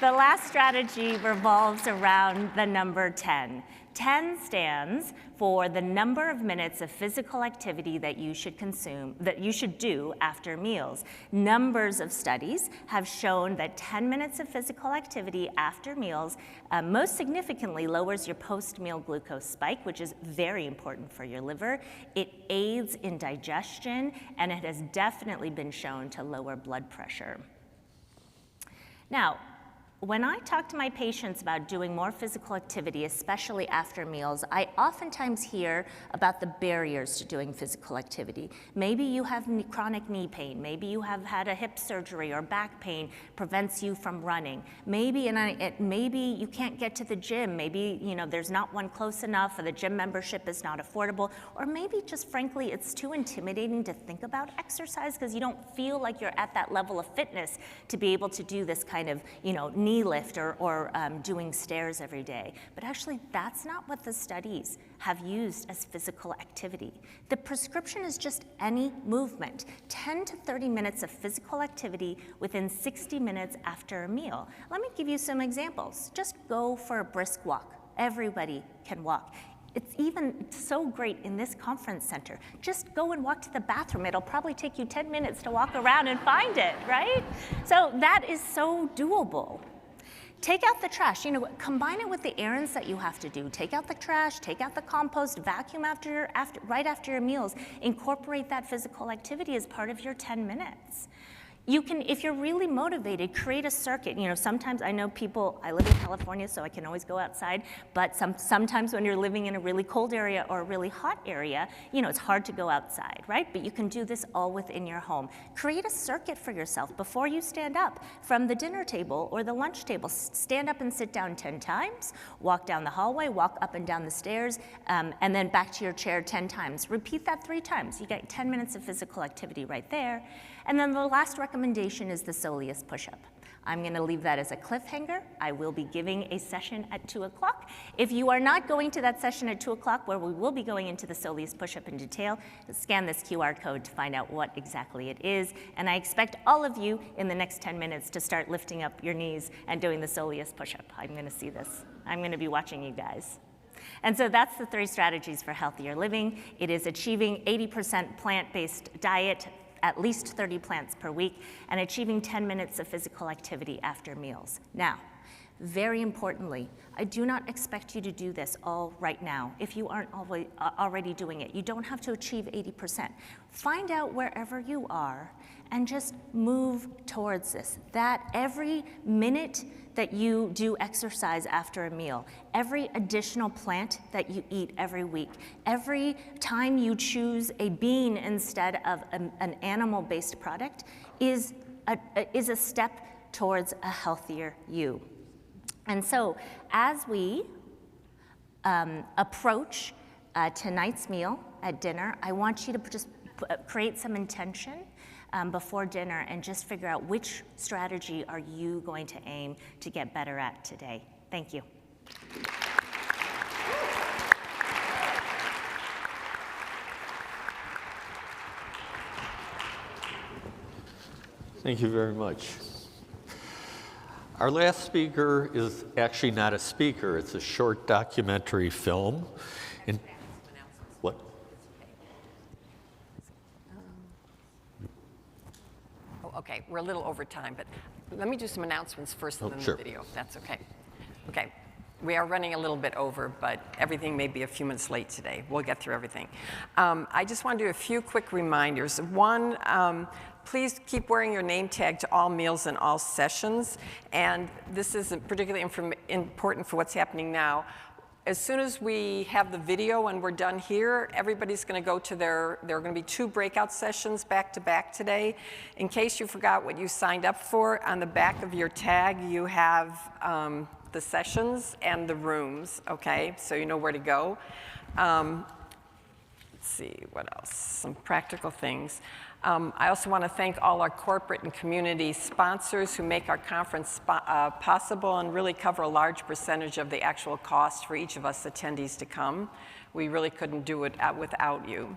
The last strategy revolves around the number 10. 10 stands for the number of minutes of physical activity that you should do after meals. Numbers of studies have shown that 10 minutes of physical activity after meals most significantly lowers your post-meal glucose spike, which is very important for your liver. It aids in digestion, and it has definitely been shown to lower blood pressure. Now, when I talk to my patients about doing more physical activity, especially after meals, I oftentimes hear about the barriers to doing physical activity. Maybe you have chronic knee pain. Maybe you have had a hip surgery or back pain prevents you from running. Maybe maybe you can't get to the gym. Maybe there's not one close enough, or the gym membership is not affordable, or maybe just frankly it's too intimidating to think about exercise because you don't feel like you're at that level of fitness to be able to do this kind of knee lift or doing stairs every day. But actually, that's not what the studies have used as physical activity. The prescription is just any movement, 10 to 30 minutes of physical activity within 60 minutes after a meal. Let me give you some examples. Just go for a brisk walk. Everybody can walk. It's even so great in this conference center. Just go and walk to the bathroom. It'll probably take you 10 minutes to walk around and find it, right? So that is so doable. Take out the trash, combine it with the errands that you have to do. Take out the trash, take out the compost, vacuum right after your meals. Incorporate that physical activity as part of your 10 minutes. You can, if you're really motivated, create a circuit. Sometimes I know I live in California, so I can always go outside, but sometimes when you're living in a really cold area or a really hot area, it's hard to go outside, right? But you can do this all within your home. Create a circuit for yourself before you stand up from the dinner table or the lunch table. Stand up and sit down 10 times, walk down the hallway, walk up and down the stairs, and then back to your chair 10 times. Repeat that 3 times. You get 10 minutes of physical activity right there. And then the last recommendation is the soleus push-up. I'm going to leave that as a cliffhanger. I will be giving a session at 2 o'clock. If you are not going to that session at 2 o'clock, where we will be going into the soleus push-up in detail, scan this QR code to find out what exactly it is. And I expect all of you in the next 10 minutes to start lifting up your knees and doing the soleus push-up. I'm going to see this. I'm going to be watching you guys. And so that's the 3 strategies for healthier living. It is achieving 80% plant-based diet, at least 30 plants per week, and achieving 10 minutes of physical activity after meals. Now, very importantly, I do not expect you to do this all right now if you aren't already doing it. You don't have to achieve 80%. Find out wherever you are and just move towards this. That every minute that you do exercise after a meal, every additional plant that you eat every week, every time you choose a bean instead of an animal-based product is a step towards a healthier you. And so as we approach tonight's meal at dinner, I want you to just create some intention before dinner and just figure out which strategy are you going to aim to get better at today. Thank you. Thank you very much. Our last speaker is actually not a speaker, it's a short documentary film. What? Okay, we're a little over time, but let me do some announcements first and then sure. the video, if that's okay. Okay, we are running a little bit over, but everything may be a few minutes late today. We'll get through everything. I just want to do a few quick reminders. One, please keep wearing your name tag to all meals and all sessions, and this is particularly important for what's happening now. As soon as we have the video and we're done here, everybody's going to go to there are going to be 2 breakout sessions back to back today. In case you forgot what you signed up for, on the back of your tag you have the sessions and the rooms, okay? So you know where to go. Let's see, what else? Some practical things. I also want to thank all our corporate and community sponsors who make our conference possible and really cover a large percentage of the actual cost for each of us attendees to come. We really couldn't do it without you.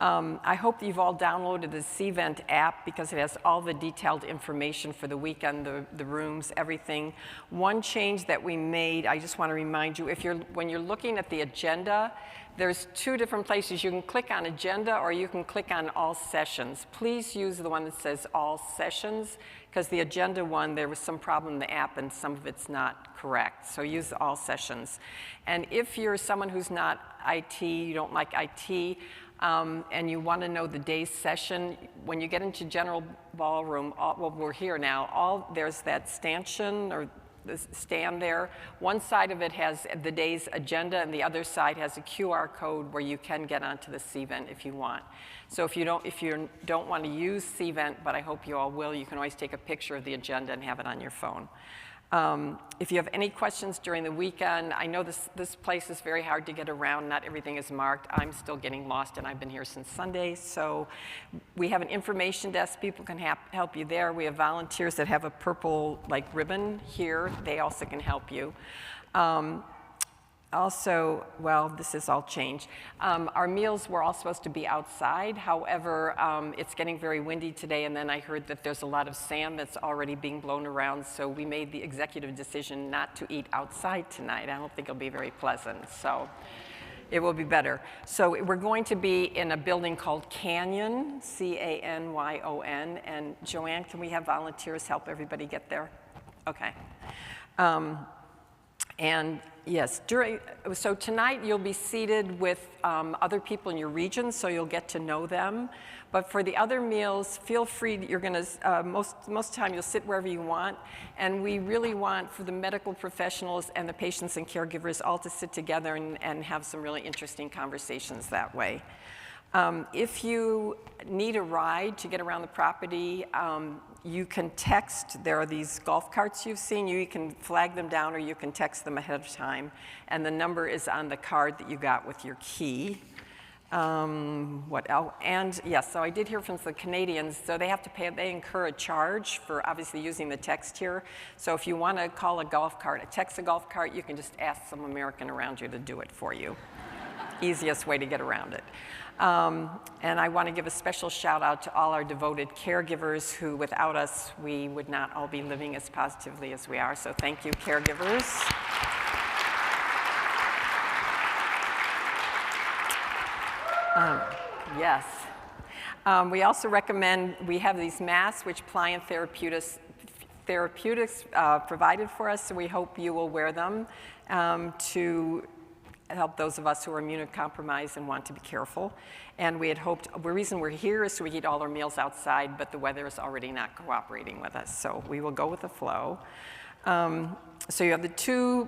I hope that you've all downloaded the CVent app because it has all the detailed information for the weekend, the rooms, everything. One change that we made, I just want to remind you, when you're looking at the agenda, there's two different places. You can click on agenda or you can click on all sessions. Please use the one that says all sessions because the agenda one, there was some problem in the app and some of it's not correct. So use all sessions. And if you're someone who's not IT, you don't like IT, and you want to know the day's session, when you get into general ballroom, well, we're here now, there's that stanchion or the stand there. One side of it has the day's agenda and the other side has a QR code where you can get onto the CVent if you want. So if you don't want to use CVent, but I hope you all will, you can always take a picture of the agenda and have it on your phone. If you have any questions during the weekend, I know this place is very hard to get around. Not everything is marked. I'm still getting lost, and I've been here since Sunday. So we have an information desk. People can help you there. We have volunteers that have a purple ribbon here. They also can help you. Also, well, this is all changed. Our meals were all supposed to be outside. However, it's getting very windy today, and then I heard that there's a lot of sand that's already being blown around, so we made the executive decision not to eat outside tonight. I don't think it'll be very pleasant, so it will be better. So we're going to be in a building called Canyon, C-A-N-Y-O-N, and Joanne, can we have volunteers help everybody get there? Okay. And yes, so tonight you'll be seated with other people in your region, so you'll get to know them. But for the other meals, feel free, you're gonna, most of the time you'll sit wherever you want. And we really want for the medical professionals and the patients and caregivers all to sit together and have some really interesting conversations that way. If you need a ride to get around the property, you can text. There are these golf carts you've seen. You can flag them down or you can text them ahead of time. And the number is on the card that you got with your key. What else? And yes, so I did hear from the Canadians, so they have to pay, they incur a charge for obviously using the text here. So if you want to call a golf cart, text a golf cart, you can just ask some American around you to do it for you. Easiest way to get around it. And I want to give a special shout out to all our devoted caregivers who, without us, we would not all be living as positively as we are. So thank you, caregivers. Yes. We also recommend, we have these masks which Pliant Therapeutics provided for us, so we hope you will wear them to help those of us who are immunocompromised and want to be careful. And we had hoped, the reason we're here is so we eat all our meals outside, but the weather is already not cooperating with us, so we will go with the flow. So you have the two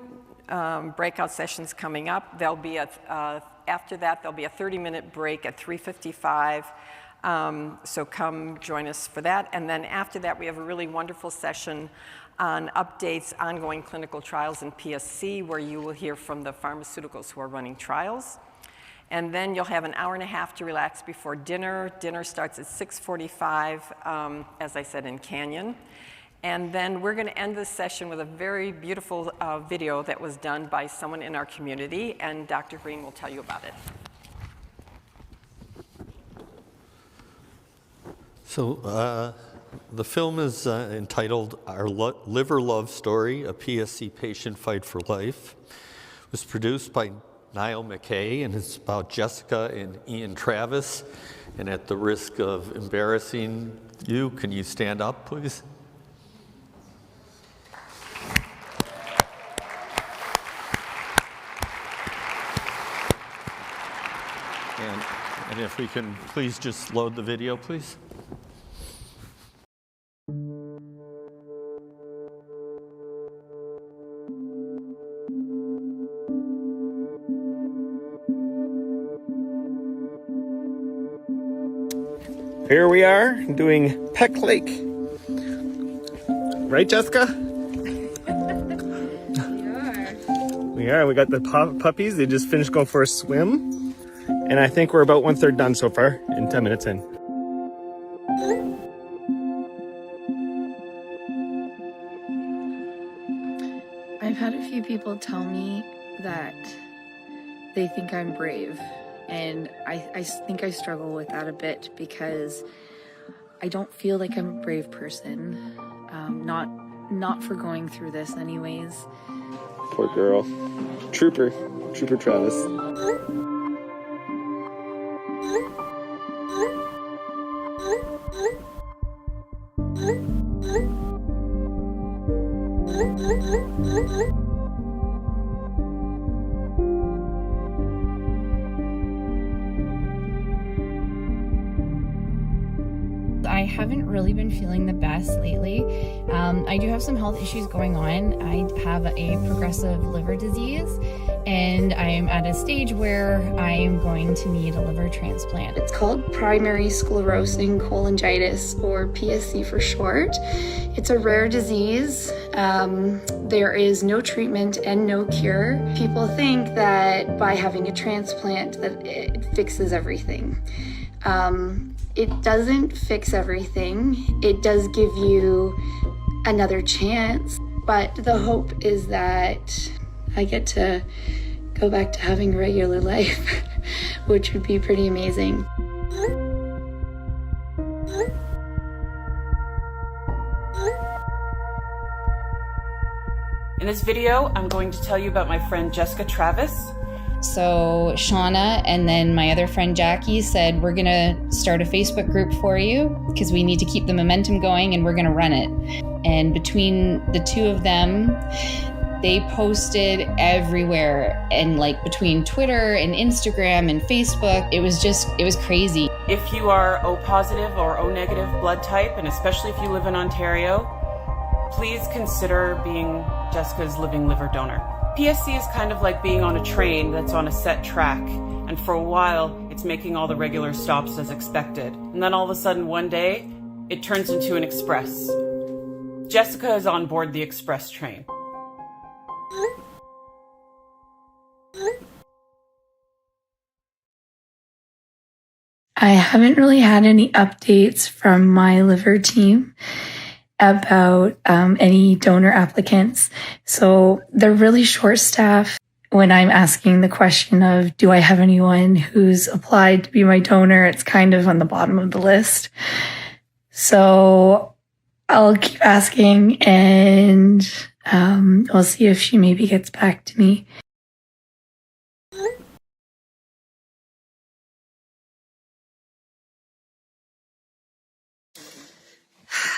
breakout sessions coming up. There'll be after that, there'll be a 30-minute break at 3:55. So come join us for that. And then after that, we have a really wonderful session on updates, ongoing clinical trials in PSC, where you will hear from the pharmaceuticals who are running trials. And then you'll have an hour and a half to relax before dinner. Dinner starts at 6:45, as I said, in Canyon. And then we're going to end this session with a very beautiful video that was done by someone in our community, and Dr. Green will tell you about it. So the film is entitled Our Liver Love Story, a PSC Patient Fight for Life. It was produced by Niall McKay, and it's about Jessica and Ian Travis. And at the risk of embarrassing you, can you stand up, please? And if we can please just load the video, please. Here we are doing Peck Lake. Right, Jessica? We are. We got the puppies. They just finished going for a swim. And I think we're about 1/3 done so far, and 10 minutes in. I've had a few people tell me that they think I'm brave And I think I struggle with that a bit because I don't feel like I'm a brave person. Not for going through this anyways. Poor girl. Trooper Travis. I haven't really been feeling the best lately. I do have some health issues going on. I have a progressive liver disease, and I'm at a stage where I am going to need a liver transplant. It's called primary sclerosing cholangitis, or PSC for short. It's a rare disease. There is no treatment and no cure. People think that by having a transplant that it fixes everything. It doesn't fix everything. It does give you another chance, but the hope is that I get to go back to having a regular life, which would be pretty amazing. In this video, I'm going to tell you about my friend Jessica Travis. So Shauna and then my other friend Jackie said, we're gonna start a Facebook group for you because we need to keep the momentum going and we're gonna run it. And between the two of them, they posted everywhere, and like between Twitter and Instagram and Facebook, it was crazy. If you are O positive or O negative blood type, and especially if you live in Ontario, please consider being Jessica's living liver donor. PSC is kind of like being on a train that's on a set track, and for a while it's making all the regular stops as expected. And then all of a sudden one day, it turns into an express. Jessica is on board the express train. I haven't really had any updates from my liver team about any donor applicants. So they're really short-staffed when I'm asking the question of, do I have anyone who's applied to be my donor? It's kind of on the bottom of the list. So I'll keep asking, and I'll see if she maybe gets back to me.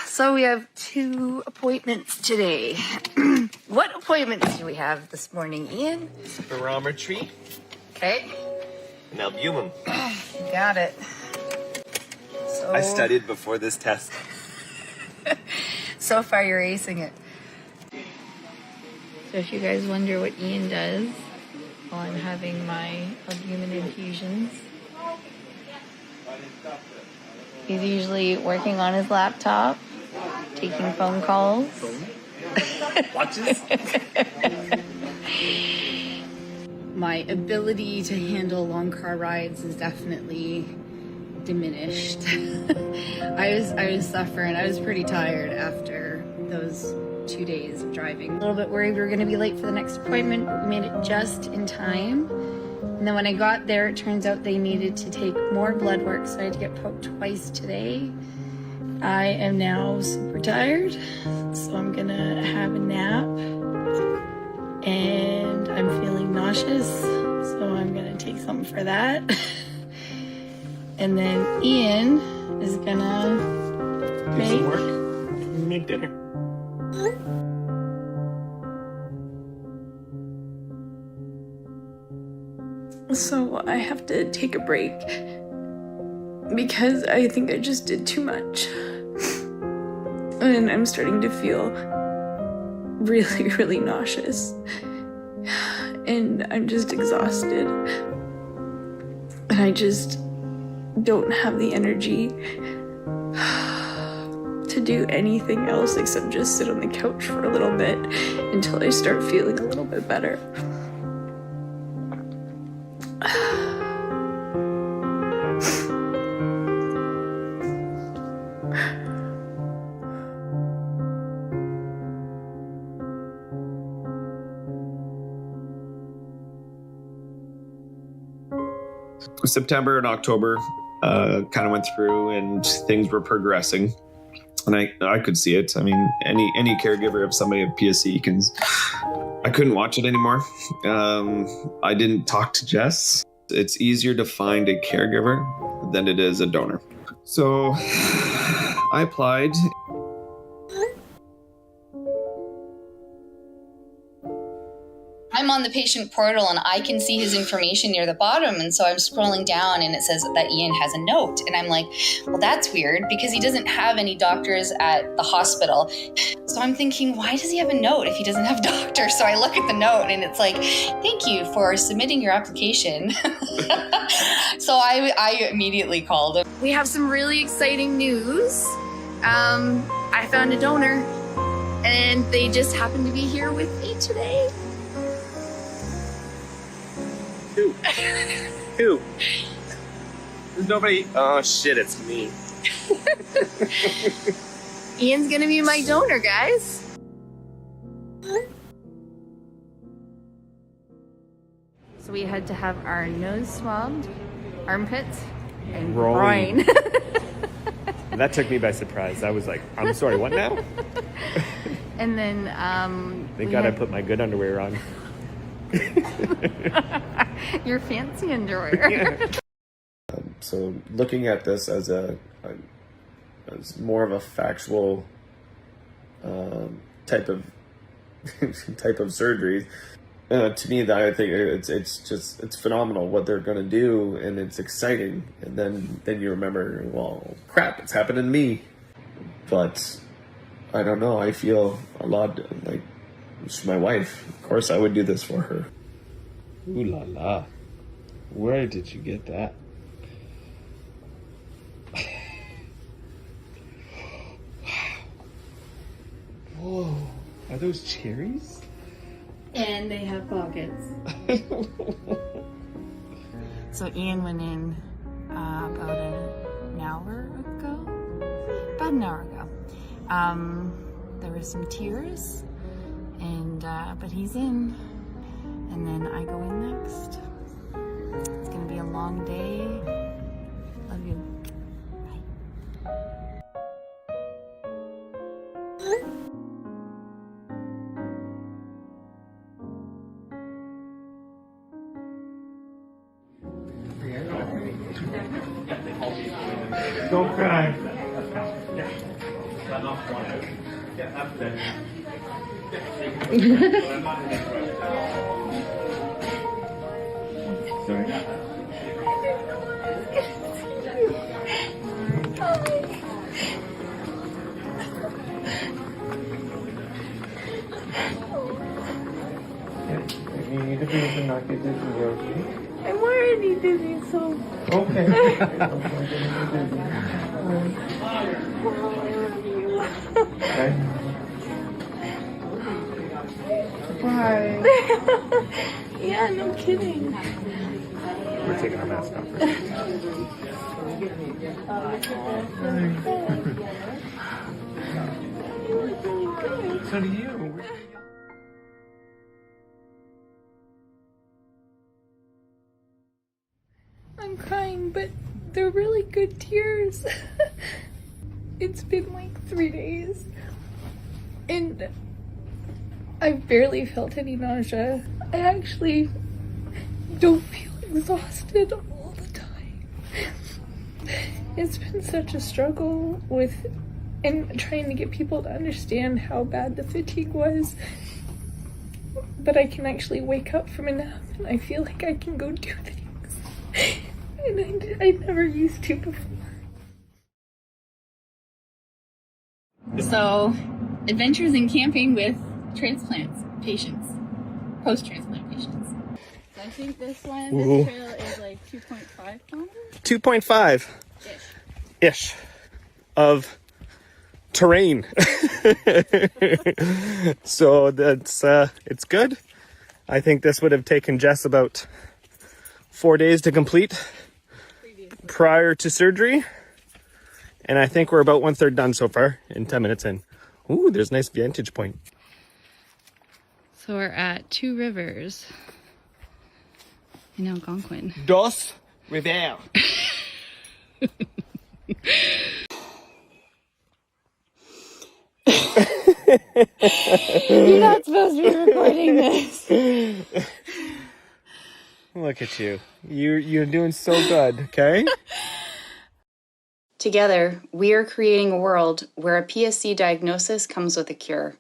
So we have 2 appointments today. What appointments do we have this morning, Ian? Spirometry. Okay. And albumin. Got it. So, I studied before this test. So far you're acing it. So if you guys wonder what Ian does while I'm having my albumin infusions, he's usually working on his laptop, taking phone calls. Watches. My ability to handle long car rides is definitely diminished. I was suffering. I was pretty tired after those 2 days of driving. A little bit worried we were going to be late for the next appointment, but we made it just in time. And then when I got there, it turns out they needed to take more blood work, so I had to get poked twice today. I am now super tired, so I'm gonna have a nap, and I'm feeling nauseous, so I'm gonna take something for that. And then Ian is gonna make dinner. So I have to take a break because I think I just did too much. And I'm starting to feel really, really nauseous. And I'm just exhausted. And I just don't have the energy to do anything else except just sit on the couch for a little bit until I start feeling a little bit better. September and October kind of went through and things were progressing. And I could see it. I mean, any caregiver of somebody at PSC can. I couldn't watch it anymore. I didn't talk to Jess. It's easier to find a caregiver than it is a donor. So I applied. I'm on the patient portal and I can see his information near the bottom. And so I'm scrolling down and it says that Ian has a note. And I'm like, well, that's weird because he doesn't have any doctors at the hospital. So I'm thinking, why does he have a note if he doesn't have doctors? So I look at the note and it's like, thank you for submitting your application. So I immediately called him. We have some really exciting news. I found a donor and they just happened to be here with me today. Who? There's nobody. Oh shit, it's me. Ian's gonna be my donor, guys. So we had to have our nose swabbed, armpits, and groin. That took me by surprise. I was like, I'm sorry, what now? And then Thank God I put my good underwear on. your fancy underwear. So looking at this as as more of a factual type of surgery, to me, that I think it's phenomenal what they're going to do, and it's exciting. And then you remember, well, crap, it's happened to me. But I don't know. I feel a lot like she's my wife. Of course, I would do this for her. Ooh la la. Where did you get that? Whoa. Are those cherries? And they have pockets. So Ian went in about an hour ago. There were some tears, and but he's in, and then I go in next. It's gonna be a long day. Love you. Bye. Don't cry. Sorry. You need to be able to not get dizzy, okay? I'm already dizzy, so. Okay. Bye. Yeah, no kidding. We're taking our mask off. So do you. I'm crying, but they're really good tears. It's been like 3 days, and I've barely felt any nausea. I actually don't feel exhausted all the time. It's been such a struggle and trying to get people to understand how bad the fatigue was. But I can actually wake up from a nap and I feel like I can go do things. And I never used to before. So, adventures in camping with transplants patients, post-transplant patients. So I think this one, Ooh. this trail is like 2.5 kilometers? 2.5-ish of terrain. So that's it's good. I think this would have taken Jess about 4 days to complete prior to surgery. And I think we're about 1/3 done so far, and 10 minutes in. Ooh, there's a nice vantage point. So we're at Two Rivers in Algonquin. Dos Revere. You're not supposed to be recording this. Look at you. You're doing so good, okay? Together, we are creating a world where a PSC diagnosis comes with a cure.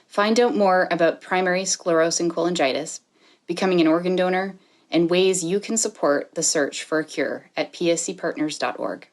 Find out more about primary sclerosing cholangitis, becoming an organ donor, and ways you can support the search for a cure at pscpartners.org.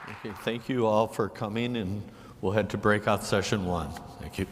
Okay, thank you all for coming, and we'll head to breakout session 1. Thank you.